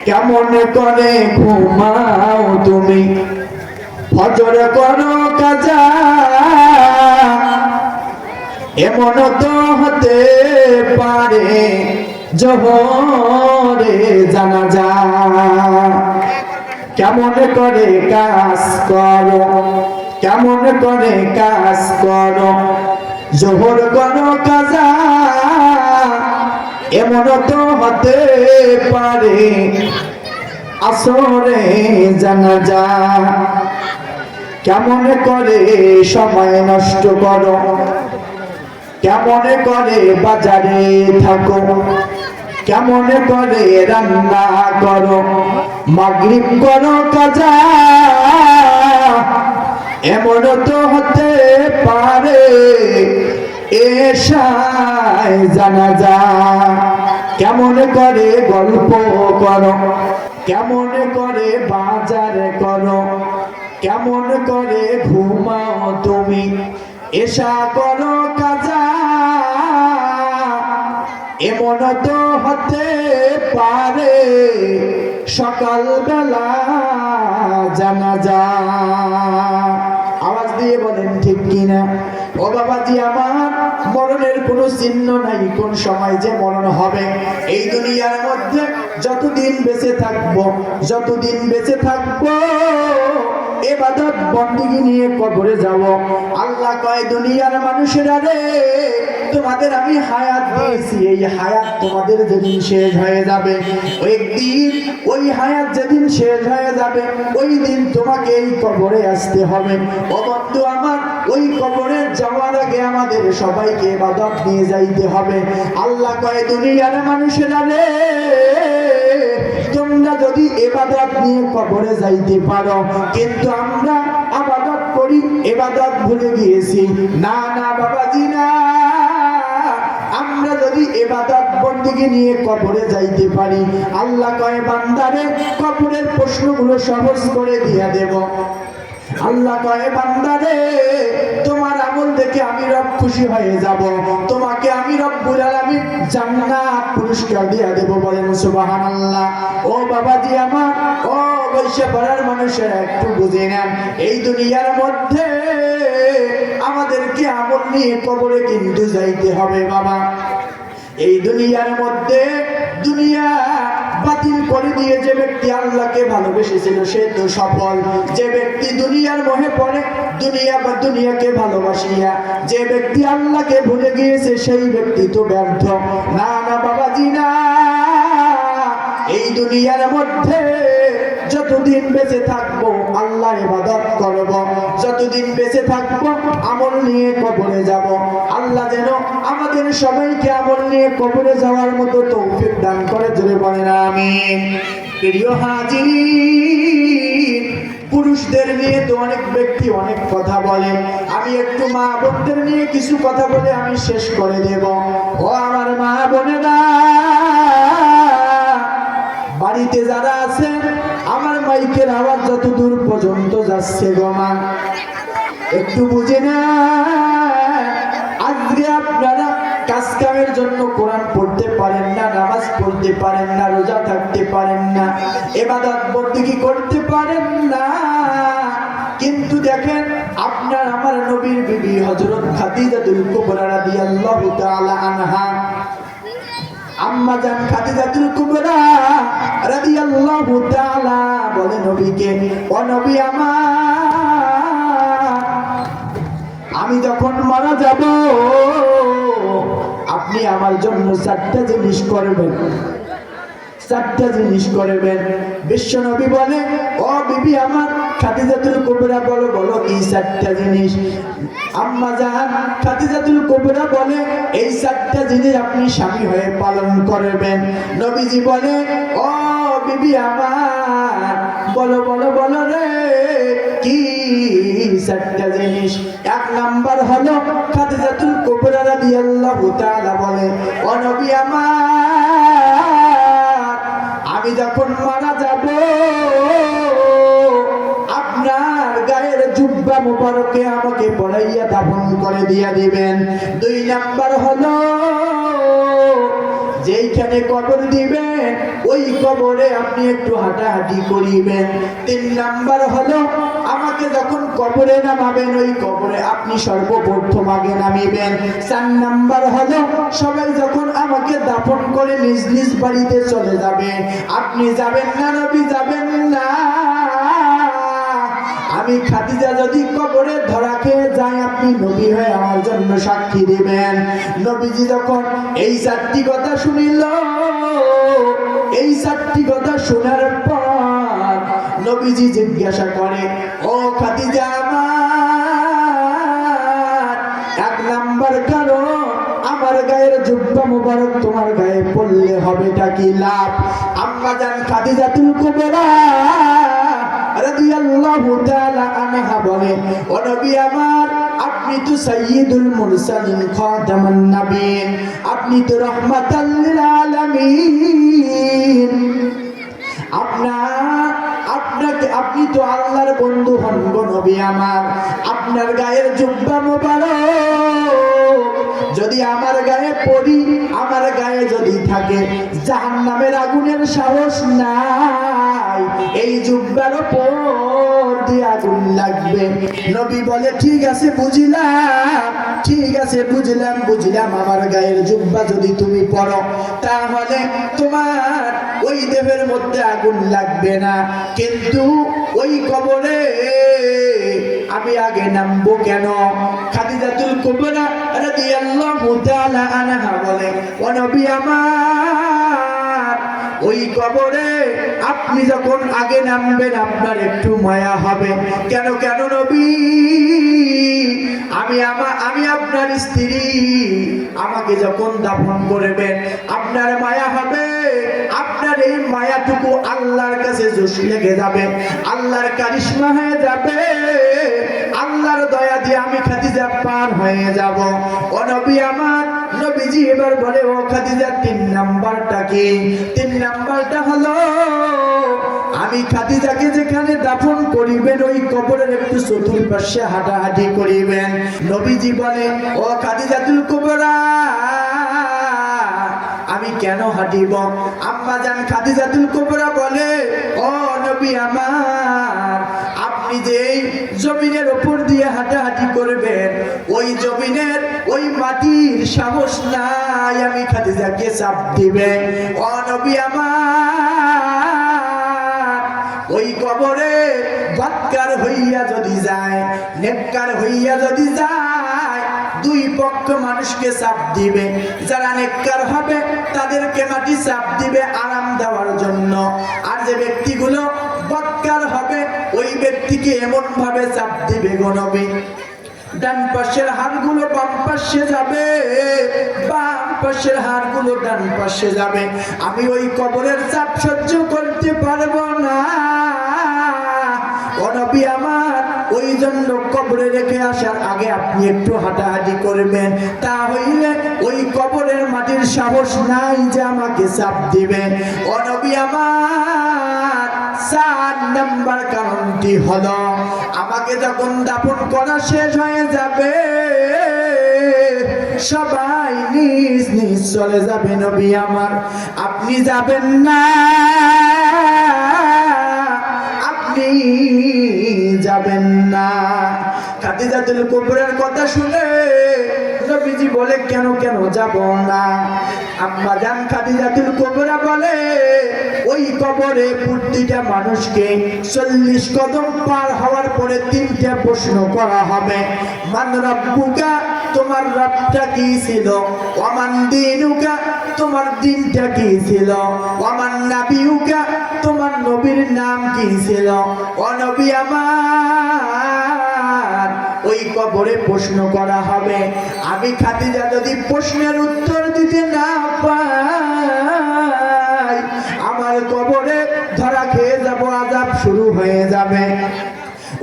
কেমন করে ঘুমাও তুমি, ফজর করো কাজা, এমন তো হতে পারে জোহরে জানাজা। কেমন করে কাজ করো, কেমন করে কাজ করো, জোহর করো কাজা, এমন তো হতে পারে আসরে জানাজা। কেমন করে সময় নষ্ট করো, কেমন করে বাজারে থাকো, কেমন করে রান্না করো, মাগরিব করো কাজা, এমন তো হতে পারে এশায় জানাজা। কেমন করে গল্প করো, কেমন করে বাজার করো, কেমন করে ঘুমাও তুমি, এশা করো কাজা, এমন তো হতে পারে সকালবেলা জানাজা। আওয়াজ দিয়ে বলেন ঠিক কিনা? ও বাবাজি আমার, মরণের কোনো চিহ্ন নাই, কোন সময় যে মরণ হবে। এই দুনিয়ার মধ্যে যতদিন বেঁচে থাকবো, যতদিন বেঁচে থাকবো ইবাদত বন্দেগী নিয়ে কবরে যাব। আল্লাহ কয় দুনিয়ার মানুষেরা রে, তোমাদের আমি হায়াত দিয়েছি, এই হায়াত তোমাদের যেদিন শেষ হয়ে যাবে, ওই দিন ওই হায়াত যেদিন শেষ হয়ে যাবে, ওই দিন তোমাকে এই কবরে আসতে হবে। ও বন্ধু আমার, ওই কবরে যাওয়ার আগে আমাদের সবাইকে ইবাদত নিয়ে যাইতে হবে। আল্লাহ কয় দুনিয়ার মানুষেরা রে, তোমরা যদি ইবাদত নিয়ে কবরে যাইতে পারো, কিন্তু আমরা ইবাদত করি, ইবাদত ভুলে গিয়েছি। না না বাবাজি না, আমরা যদি ইবাদত বন্দেগী নিয়ে কবরে যাইতে পারি, আল্লাহ কয় বান্দারে কবরের প্রশ্নগুলো সহজ করে দিয়ে দেব। আল্লাহ কয় বান্দারে তোমার আমল দেখে আমি রব খুশি হয়ে যাব, তোমাকে আমি রব্বুল আলামিন জান্নাত পুরস্কার দিয়ে দেব। বলেন সুবহানাল্লাহ। ও বাবাজি আমার, ও বৈশ্য পাড়ার মানুষেরা একটু বুঝে নেন, এই দুনিয়ার মধ্যে আমাদেরকে আমল নিয়ে কবরে কিন্তু যাইতে হবে বাবা। এই দুনিয়ার মধ্যে দুনিয়া বাতিল করে দিয়ে যে ব্যক্তি আল্লাহকে ভালোবেসেছিল সে তো সফল। যে ব্যক্তি দুনিয়ার মোহে পড়ে, দুনিয়া বা দুনিয়াকে ভালোবাসিয়া যে ব্যক্তি আল্লাহকে ভুলে গিয়েছে সেই ব্যক্তি তো ব্যর্থ। না না বাবাজি না, এই দুনিয়ার মধ্যে যতদিন বেঁচে থাকবো আল্লাহর ইবাদত করব, যতদিন বেঁচে থাকবো আমল নিয়ে কবরে যাব। আল্লাহ যেন আমাদের সবাইকে আমল নিয়ে কবরে যাওয়ার মতো তৌফিক দান করে, জোরে বলেন আমিন। প্রিয় হাজির, পুরুষদের নিয়ে তো অনেক ব্যক্তি অনেক কথা বলে, আমি একটু মা বোনদের নিয়ে কিছু কথা বলে আমি শেষ করে দেব। ও আমার মা বোনেরা, বাড়িতে যারা আছে, আমার মাইকের আওয়াজ যত দূর পর্যন্ত যাচ্ছে গো মা, একটু বুঝে না। আজকে আপনারা কাজ কামের জন্য কোরআন পড়তে পারেন না, নামাজ পড়তে পারেন না, রোজা থাকতে পারেন না, ইবাদত বন্দেগী করতে পারেন না, কিন্তু দেখেন আপনার আমার নবীর বিবি হযরত খাদিজাতুল কুবরা রাদিয়াল্লাহু তাআলা আনহা, আম্মা জান খাদিজাতুল কুবরা রাদিয়াল্লাহু তাআলা বলে নবীকে, ও নবী আমার, আমি যখন মারা যাব আপনি আমার জন্য চারটা জিনিস করবেন, চারটা জিনিস করবেন। বিশ্ব নবী বলে, ও বিবি আমার খাদিজাতুল কুবরা বলো বলো কি চারটা জিনিস? আম্মা জান খাদিজাতুল কুবরা বলে, এই চারটা জিনিস আপনি স্বামী হয়ে পালন করবেন। নবীজি বলে, ও বিবি আমার বলো বলো বলো রে, কি চারটা জিনিস? এক নাম্বার হলো খাদিজাতুল কুবরা রাদিয়াল্লাহু তাআলা বলে, ও নবী আমার, আমি যখন মারা যাব আপনার গায়ের জুব্বা মুবারকে আমাকে পরাইয়া দাফন করে দিয়া দিবেন। দুই নাম্বার হলো যেইখানে কবর দিবেন ওই কবরে আপনি একটু হাঁটাহাঁটি করিবেন। 3 নাম্বার হলো আমাকে যখন কবরে নামাবেন ওই কবরে আপনি সর্বপ্রথম আগে নামিবেন। 4 নাম্বার হলো সবাই যখন আমাকে দাফন করে নিজ নিজ বাড়িতে চলে যাবে, আপনি যাবেন না, নবী যাবেন না। আমি খাদিজা যদি কবরে ধরা খেয়ে যাই, আপনি নবী হয়ে আমার জন্য সাক্ষী দিবেন। নবীজি যখন এই 4টি কথা শুনিল, এই 4টি কথা শোনার পর নবীজি জিজ্ঞাসা করে, ও খাদিজা আমার, 1 নাম্বার কারণ আমার গায়ের জুব্বা মুবারক তোমার গায়ে পড়লে হবেটা কি লাভ? আম্মা জান খাদিজাতুল কুবরা রাদিয়াল্লাহু তাআলা আনহা বলে, ও নবী আমার, আপনি তো সাইয়্যিদুল মুরসালিন খাতামান নবীন, আপনি তো রাহমাতাল লিল আলামিন। আপনি তো আল্লাহর বন্ধু হন গো নবী আমার। আপনার গায়ের জুব্বা মুবারক যদি আমার গায়ে পড়ি, আমার গায়ে যদি থাকে, জাহান্নামের আগুনের সাহস নাই, এই জুব্বার উপর দিয়ে আগুন লাগবে। নবী বলে, ঠিক আছে বুঝলাম, ঠিক আছে বুঝলাম, আমার গায়ের জুব্বা যদি তুমি পরো তাহলে তোমার ওই দেহের মধ্যে আগুন লাগবে না, কিন্তু ওই কবরে আমি আগে নামবো কেন? খাদিজাতুল কুবরা রাদিয়াল্লাহু তাআলা আনহা বলে, ও নবী আমার, ওই কবরে আপনি যখন আগে নামবেন আপনার একটু মায়া হবে। কেন নবী? আমি আপনার স্ত্রী, আমাকে যখন দাফন করবেন আপনার মায়া হবে। আপনার এই মায়াটুকু আল্লাহর কাছে জোশ লেগে যাবে, আল্লাহর কারিশমা হয়ে যাবে, আল্লাহর দয়া দিয়ে আমি খাদিজা পার হয়ে যাব। ও নবী আমার, নবীজি এবার বলে, ও খাদিজা 3 নাম্বারটা কি? 3 নাম্বারটা হলো আমি খাদিজাকে যেখানে দাফন করিবেন ওই কবরের একটু চতুর্পাশে হাঁটাহাঁটি করিবেন। নবীজি বলে, ও খাদিজাতুল কুবরা, আমি কেন হাঁটিব? আম্মা জান খাদিজাতুল কুবরা বলে, ও নবী আমার, আপনি যে জমিনের উপর দিয়ে হাঁটাহাঁটি করবেন ওই জমিনের ওই মাটির সাহস নাই আমি খাদিজাকে চাপ দিবে। ও নবী আমার, ওই কবরে বদকার হইয়া যদি যায়, নেককার হইয়া যদি যায়, 2 পক্ষ মানুষকে চাপ দিবে। যারা নেককার হবে তাদেরকে মাটি চাপ দিবে আরাম দেওয়ার জন্য, আর যে ব্যক্তিগুলো বদকার হবে ওই ব্যক্তিকে এমন ভাবে চাপ দিবে গো নবী, ডান পাশের হাড়গুলো বাম পাশে যাবে, বাম পাশের হাড়গুলো ডান পাশে যাবে। আমি ওই কবরের চাপ সহ্য করতে পারবো না। ও নবী আমার, ওই জন্য কবরে রেখে আসার আগে আপনি একটু হাঁটাহাঁটি করবেন, তা হইলে ওই কবরের মাটির সাহস নাই যে আমাকে চাপ দিবে। ও নবী আমার, 4 নাম্বার কারণটি হলো আমাকে যখন দাফন করা শেষ হয়ে যাবে সবাই নিজ নিজ চলে যাবে। নবী আমার, আপনি যাবেন না, আপনি যাবেন না। খাদিজাতুল কুবরার কথা শুনে নবীজি বলে, কেন যাব না? আম্মা জান খাদিজাতুল কুবরা বলে, ওই কবরে প্রতিটা মানুষকে 40 কদম পার হওয়ার পরে 3টা প্রশ্ন করা হবে। মান রাব্বুকা, তোমার রবটা কি ছিল? ওয়ামান দীনুকা, তোমার দিনটা কি ছিল? ওয়ামান নাবিয়ুকা, তোমার নবীর নাম কি ছিল? ও নবী আমার, ওই কবরে প্রশ্ন করা হবে। আমি খাদিজা যদি প্রশ্নের উত্তর দিতে না পাই, আমার কবরে ধরা খেয়ে যাব, আযাব শুরু হয়ে যাবে।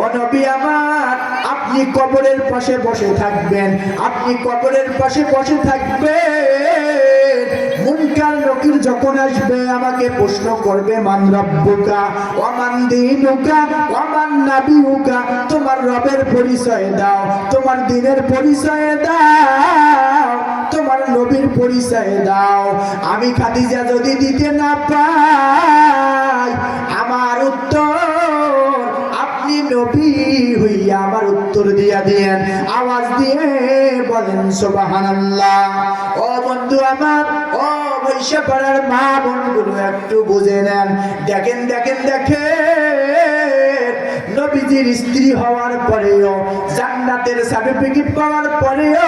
ও নবী আমার, আপনি কবরের পাশে বসে থাকবেন, আপনি কবরের পাশে বসে থাকবেন। মুনকার নকির যখন আসবে আমাকে প্রশ্ন করবে, মান রাব্বুকা ওয়া মান দীনুকা ওয়া মান নাবিয়ুকা, তোমার রবের পরিচয় দাও, তোমার দ্বীনের পরিচয় দাও, তোমার নবীর পরিচয় দাও। আমি খাদিজা যদি দিতে না পাই, আমার উত্তর আপনি নবী হইয়া আমার উত্তর দিয়া দিয়েন। আওয়াজ দিয়ে বলেন সুবহানাল্লাহ। ও বন্ধু আমার, ও বৈশা পাড়ার মা বোনগুলো একটু বুঝে নেন। দেখেন দেখেন দেখেন, নবীজির স্ত্রী হওয়ার পরেও, জান্নাতের সার্টিফিকেট পাওয়ার পরেও,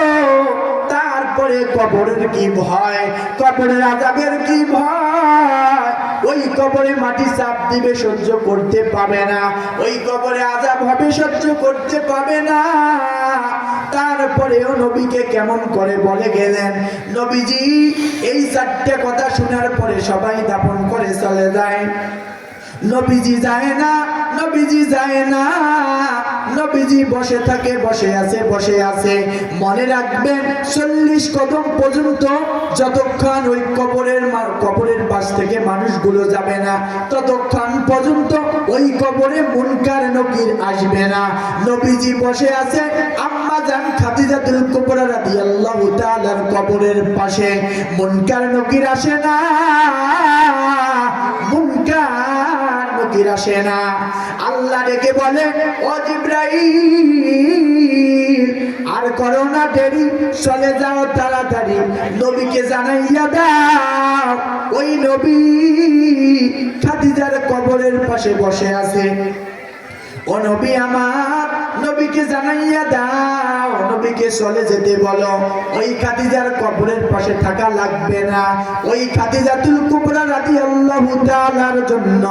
তারপরে কবরের কি ভয়, কবরের আযাবের কি ভয়। ওই কবরে মাটি চাপ দিবে, সহ্য করতে পাবে না। ওই কবরে আযাব হবে, সহ্য করতে পাবে না। তারপরেও নবীকে কেমন করে বলে গেলেন। নবীজি এই চারটে কথা শোনার পরে সবাই দাফন করে চলে যায়। নবীজি যায় না, নবীজি যায় না। নবীজি বসে থাকে, বসে আছে, বসে আছে। মনে রাখবেন 40 কদম পর্যন্ত যতক্ষণ ওই কবরের পাশ থেকে মানুষগুলো যাবে না, ততক্ষণ পর্যন্ত ওই কবরে মুনকার নকির আসবে না। নবীজি বসে আছে আম্মা জান খাদিজাতুল কুবরা রাদিয়াল্লাহু তাআলার কবরের পাশে। মুনকার নকির আসে না, মুনকার নকির আসে না। আল্লাহ ডেকে বলে, ও জিবরাইল, আর করো না দেরি, চলে যাও তাড়াতাড়ি, নবীকে জানাইয়া দাও ওই নবী খাদিজার কবরের পাশে বসে আছে। ও নবী আমার, নবীকে জানাইয়া দাও, নবীকে চলে যেতে বলো। ওই খাদিজার কবরের পাশে থাকা লাগবে না। ওই খাদিজাতুল কুবরা রাদিয়াল্লাহু তাআলার জন্য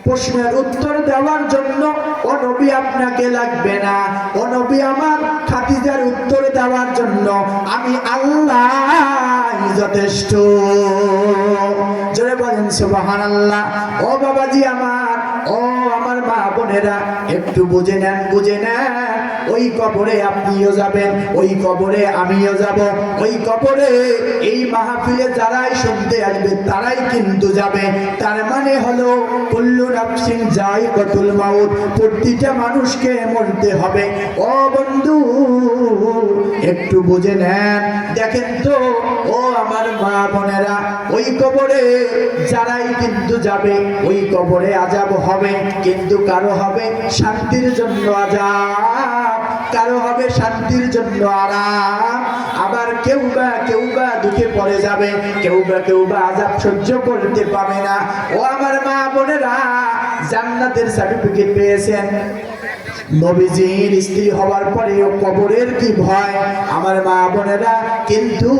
প্রশ্নের উত্তর দেওয়ার জন্য ও নবী আপনাকে লাগবে না। ও নবী আমার, খাদিজার উত্তর দেওয়ার জন্য আমি আল্লাহ যথেষ্ট। জোরে বলেন সুবহানাল্লাহ। ও বাবাজি আমার, ও আমার মা বোনেরা, একটু বুঝে নেন, বুঝে নেন। ওই কবরে আপনিও যাবেন, ওই কবরে আমিও যাব। ওই কবরে এই মাহফিলে যারাই শুনতে আসবে তারাই কিন্তু যাবে। তার মানে হলো কুল্লু নাফসিন যায়িকাতুল মাউত, প্রতিটা মানুষকে মরতে হবে। ও বন্ধু, একটু বুঝে নেন। দেখেন তো, ও আমার মা বোনেরা, ওই কবরে যারাই কিন্তু যাবে, ওই কবরে আযাব হবে, কিন্তু কারো হবে শান্তির জন্য আযাব, কারো হবে শান্তির জন্য আরাম। আবার কেউ বা দুঃখে পড়ে যাবে, কেউ বা আযাব সহ্য করতে পাবে না। ও আমার মা বোনেরা, জান্নাতের সার্টিফিকেট পেয়েছেন। নবীজির স্ত্রী হওয়ার পরেও কবরের কি ভয় আমার মা বোনেরা। কিন্তু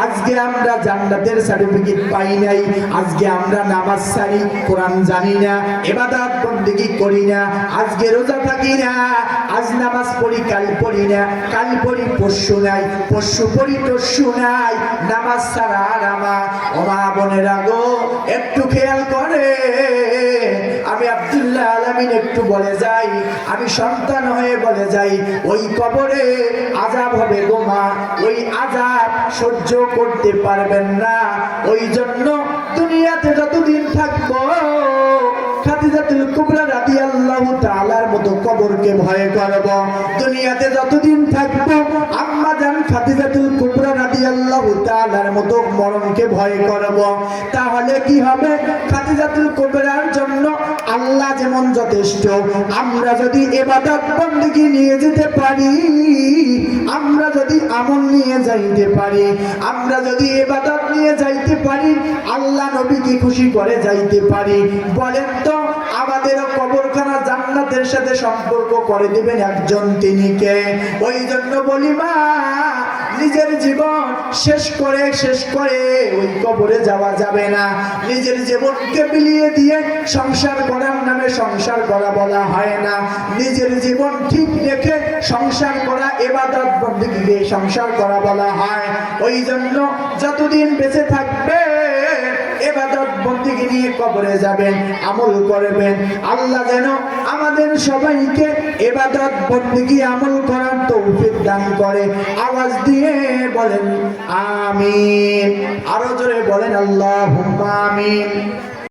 আজকে আমরা জান্নাতের সার্টিফিকেট পাই নাই। আজকে আমরা নামাজ ছাড়ি, কোরআন জানি না, ইবাদত বন্দেগী করি না, আজকে রোজা থাকি না, আজ নামাজ পড়ি কাল পড়ি না, কাল পড়ি পরশু নাই, পরশু পড়ি তরশু নাই, নামাজ ছাড়া নামা। ও মা বোনেরা গো, একটু খেয়াল করে। আমি আব্দুল্লাহ আলামিন একটু বলে যাই, আমি সন্তান হয়ে বলে যাই, ওই কবরে আযাব হবে গো মা, ওই আযাব সহ্য করতে পারবেন না। ওই জন্য দুনিয়াতে যতদিন থাকবো খাদিজাতুল কুবরা রাদিয়াল্লাহু তাআলার মতো কবরকে ভয় করব। দুনিয়াতে যতদিন থাকবো আম্মা জান খাদিজাতুল কুবরা রাদিয়াল্লাহু তাআলার মতো মরণকে ভয় করব। তাহলে কি হবে? খাদিজাতুল কুবরার জন্য আল্লাহ যেমন যথেষ্ট, আমরা যদি ইবাদত বন্দেগী নিয়ে যেতে পারি, আমরা যদি আমল নিয়ে যাইতে পারি, আমরা যদি ইবাদত নিয়ে যাইতে পারি, আল্লাহ নবীকে খুশি করে যাইতে পারি, বলেন তো আমাদের কবরখানা জান্নাতের সাথে সম্পর্ক করে দিবেন একজন, তিনি কে? ওই জন্য বলি মা, নিজের জীবন শেষ করে ওই কবরে যাওয়া যাবে না। নিজের জীবনকে বিলিয়ে দিয়ে সংসার করার নামে সংসার করা বলা হয় না। নিজের জীবন ঠিক রেখে সংসার করা, ইবাদত বন্দেগী সংসার করা বলা হয়। ওই জন্য যতদিন বেঁচে থাকবে ইবাদত বন্দেগী নিয়ে কবরে যাবেন, আমল করবেন। আল্লাহ যেন আমাদের সবাইকে ইবাদত বন্দেগী আমল করার তৌফিক দান করে। আওয়াজ দিয়ে বলেন আমিন। আরো জোরে বলেন আল্লাহুম্মা আমিন।